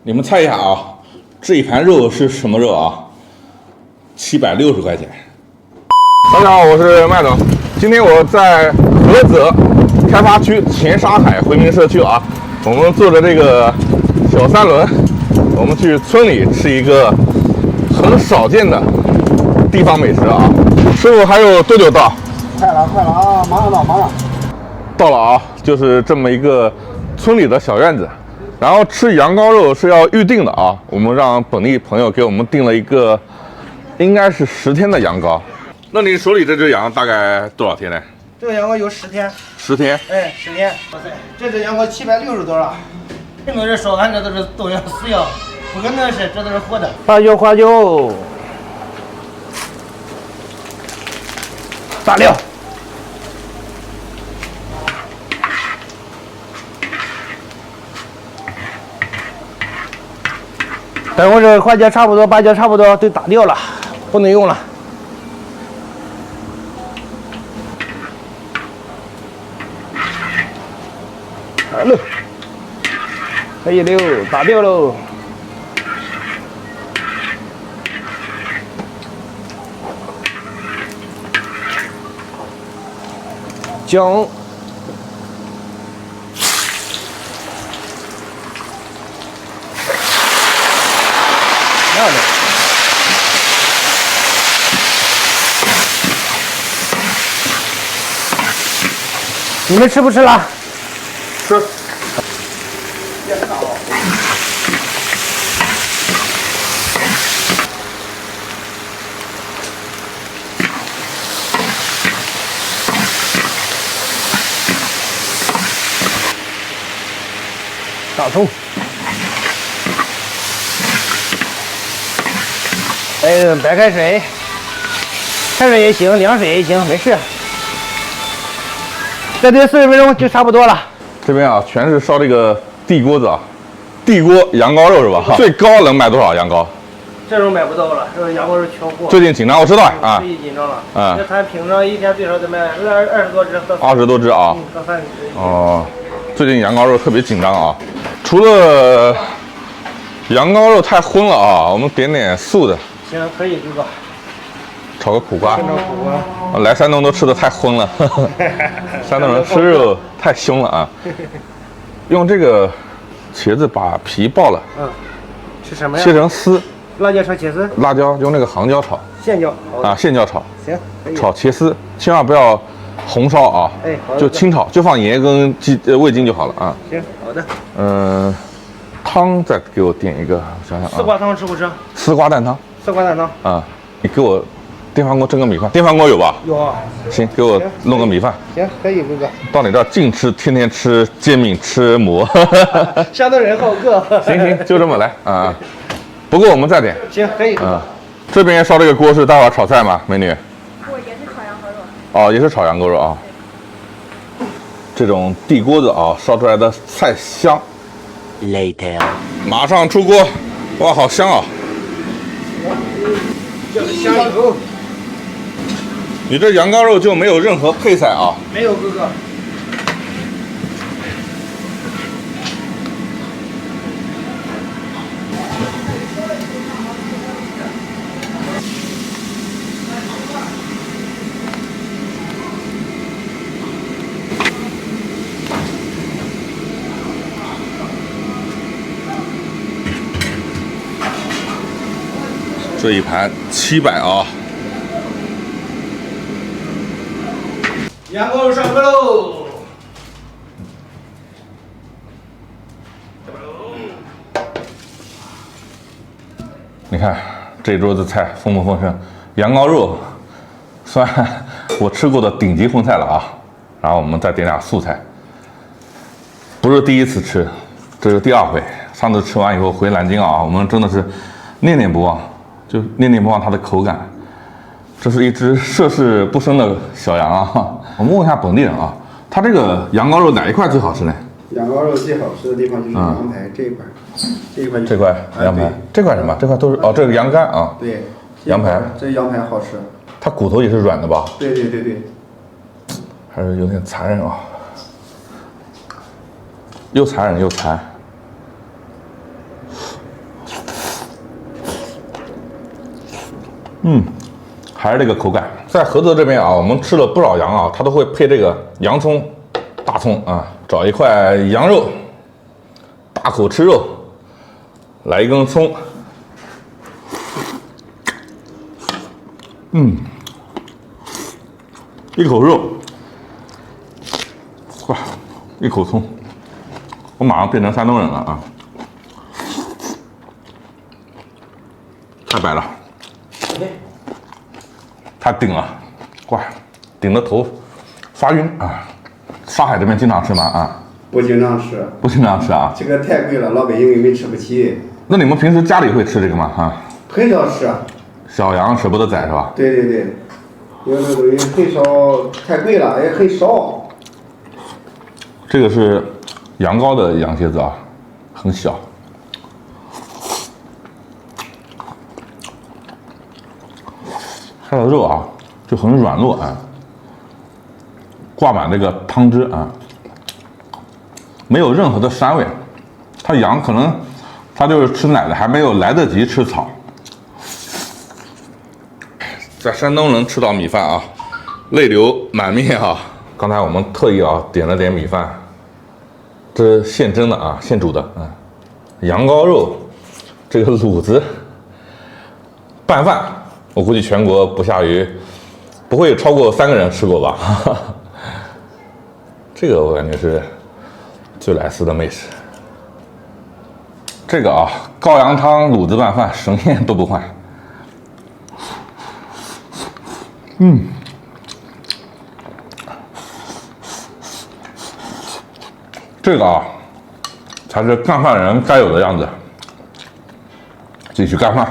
你们猜一下啊，这一盘肉是什么肉啊？760块钱。大家好，我是麦总。今天我在菏泽开发区前沙海回民社区啊，我们坐着这个小三轮，我们去村里吃一个很少见的地方美食啊。师傅还有多久到？快了啊，马上到。到了啊，就是这么一个村里的小院子。然后吃羊羔肉是要预定的啊，我们让本地朋友给我们订了一个，应该是10天的羊羔。那你手里这只羊大概多少天呢？这个羊羔有10天。10天？哎，10天。哇塞，这只羊羔760多了。很多人说俺这都是冻羊饲养，不可能是，这都是活的。花椒，大料。等会儿这花椒差不多，八椒差不多都打掉了，不能用了。好了，可以了，打掉喽。姜。漂亮。你们吃不吃辣？吃。大葱。白开水，开水也行，凉水也行，没事。再炖40分钟就差不多了。这边啊，全是烧这个地锅子啊，地锅羊羔肉是吧？最高能卖多少羊羔？这种买不到了，这个羊羔肉缺货。最近紧张，我知道啊。最近紧张了。这咱平常一天最少得卖20多只到20多只啊。到30只。哦，最近羊羔肉特别紧张啊。除了羊羔肉太荤了啊，我们点点素的。行，可以，哥哥。炒个苦瓜。炒苦瓜。来山东都吃的太荤了，山东人吃肉太凶了啊。用这个茄子把皮剥了。是什么呀？切成丝。辣椒炒茄丝。辣椒用那个杭椒炒。线椒。啊，线椒炒。行，可以。炒茄丝，千万不要红烧啊。哎，好的。就清炒，就放盐跟味精就好了啊。行，好的。汤再给我点一个，想想啊。丝瓜汤吃不吃？丝瓜蛋汤。丝瓜蛋汤。啊，你给我电饭锅蒸个米饭，电饭锅有吧？有啊。行，给我弄个米饭。行，可以，哥哥。到你这儿净吃，天天吃煎饼，吃馍。山东人好客。行，就这么来啊。不过我们再点。行，可以。这边烧这个锅是待会儿炒菜吗，美女？不，也是炒羊羔肉。哦，也是炒羊羔肉啊。这种地锅子啊，烧出来的菜香。Later， 马上出锅，哇，好香啊！香油。你这羊羔肉就没有任何配菜啊？没有，哥哥。这一盘700啊！羊羔肉上锅喽！你看这桌子菜丰不丰盛？羊羔肉算我吃过的顶级荤菜了啊！然后我们再点点素菜，不是第一次吃，这是第2回。上次吃完以后回南京啊，我们真的是念念不忘。就念念不忘它的口感，这是一只涉世不深的小羊啊。我们问一下本地人啊，它这个羊羔肉哪一块最好吃呢？羊羔肉最好吃的地方就是羊排这一块，这块羊排，这块什么？这块都是哦，这个羊肝啊。对，羊排，这羊排好吃。它骨头也是软的吧？对，还是有点残忍啊，又残忍又残。还是这个口感。在菏泽这边啊，我们吃了不少羊啊，它都会配这个洋葱、大葱啊，找一块羊肉，大口吃肉，来一根葱，一口肉，哇，一口葱，我马上变成山东人了啊！太白了，太顶了，哇，顶的头发晕啊！上海这边经常吃吗？啊，不经常吃，不经常吃啊。这个太贵了，老百姓根本吃不起。那你们平时家里会吃这个吗？啊，很少吃。小羊舍不得宰是吧？对对对，有的东西很少，太贵了也很少。这个是羊羔的羊蝎子啊，很小。它的肉啊就很软糯啊，挂满这个汤汁啊，没有任何的膻味。它羊可能它就是吃奶的，还没有来得及吃草。在山东能吃到米饭啊，泪流满面啊！刚才我们特意啊点了点米饭，这是现蒸的啊，现煮的啊，羊羔肉，这个卤子，拌饭。我估计全国不会超过3个人吃过吧？这个我感觉是最莱丝的美食。这个啊，羔羊汤卤子拌饭，什么面都不换。这个啊，才是干饭人该有的样子。继续干饭。